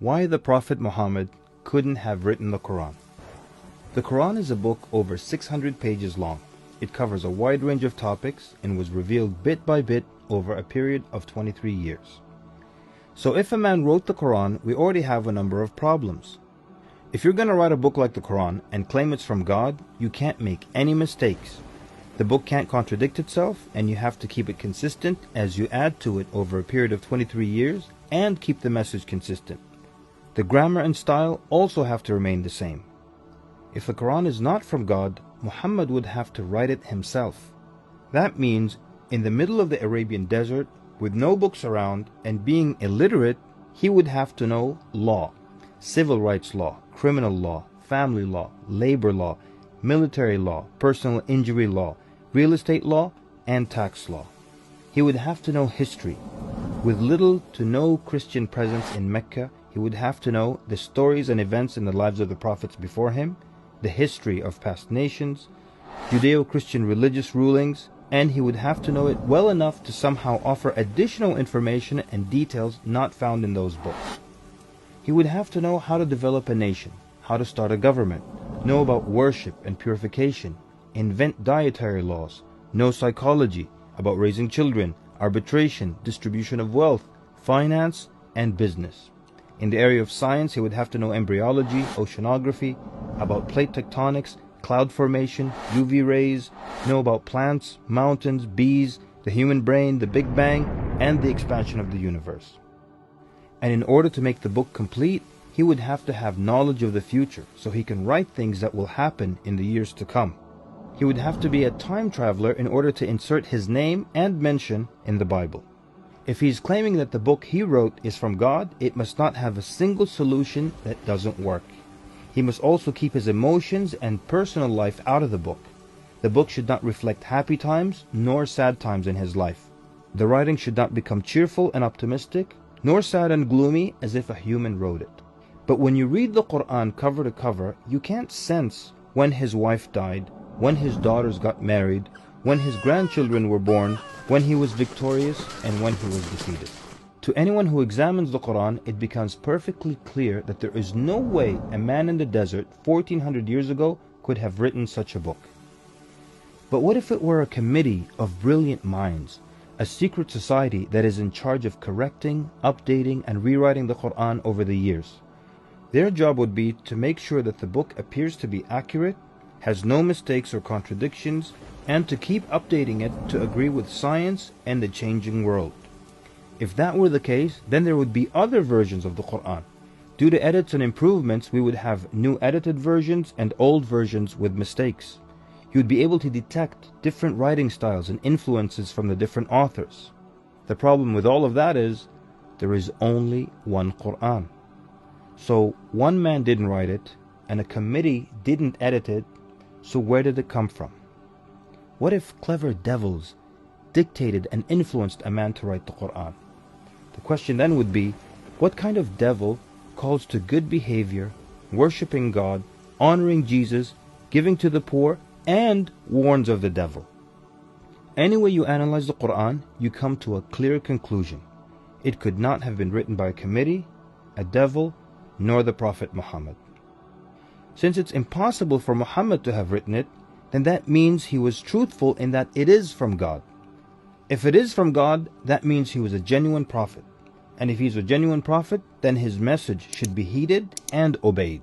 Why the Prophet Muhammad couldn't have written the Quran. The Quran is a book over 600 pages long. It covers a wide range of topics and was revealed bit by bit over a period of 23 years. So if a man wrote the Quran, we already have a number of problems. If you're going to write a book like the Quran and claim it's from God, you can't make any mistakes. The book can't contradict itself, and you have to keep it consistent as you add to it over a period of 23 years and keep the message consistent. The grammar and style also have to remain the same. If the Quran is not from God, Muhammad would have to write it himself. That means in the middle of the Arabian desert, with no books around and being illiterate, he would have to know law, civil rights law, criminal law, family law, labor law, military law, personal injury law, real estate law, and tax law. He would have to know history. With little to no Christian presence in Mecca, he would have to know the stories and events in the lives of the prophets before him, the history of past nations, Judeo-Christian religious rulings, and he would have to know it well enough to somehow offer additional information and details not found in those books. He would have to know how to develop a nation, how to start a government, know about worship and purification, invent dietary laws, know psychology, about raising children, arbitration, distribution of wealth, finance, and business. In the area of science, he would have to know embryology, oceanography, about plate tectonics, cloud formation, UV rays, know about plants, mountains, bees, the human brain, the Big Bang, and the expansion of the universe. And in order to make the book complete, he would have to have knowledge of the future so he can write things that will happen in the years to come. He would have to be a time traveler in order to insert his name and mention in the Bible. If he's claiming that the book he wrote is from God, it must not have a single solution that doesn't work. He must also keep his emotions and personal life out of the book. The book should not reflect happy times nor sad times in his life. The writing should not become cheerful and optimistic, nor sad and gloomy as if a human wrote it. But when you read the Quran cover to cover, you can't sense when his wife died, when his daughters got married, when his grandchildren were born, when he was victorious, and when he was defeated. To anyone who examines the Quran, it becomes perfectly clear that there is no way a man in the desert 1400 years ago could have written such a book. But what if it were a committee of brilliant minds, a secret society that is in charge of correcting, updating, and rewriting the Quran over the years? Their job would be to make sure that the book appears to be accurate, has no mistakes or contradictions, and to keep updating it to agree with science and the changing world. If that were the case, then there would be other versions of the Quran. Due to edits and improvements, we would have new edited versions and old versions with mistakes. You would be able to detect different writing styles and influences from the different authors. The problem with all of that is, there is only one Quran. So one man didn't write it, and a committee didn't edit it, so where did it come from? What if clever devils dictated and influenced a man to write the Quran? The question then would be, what kind of devil calls to good behavior, worshipping God, honoring Jesus, giving to the poor, and warns of the devil? Any way you analyze the Quran, you come to a clear conclusion. It could not have been written by a committee, a devil, nor the Prophet Muhammad. Since it's impossible for Muhammad to have written it, then that means he was truthful in that it is from God. If it is from God, that means he was a genuine prophet. And if he's a genuine prophet, then his message should be heeded and obeyed.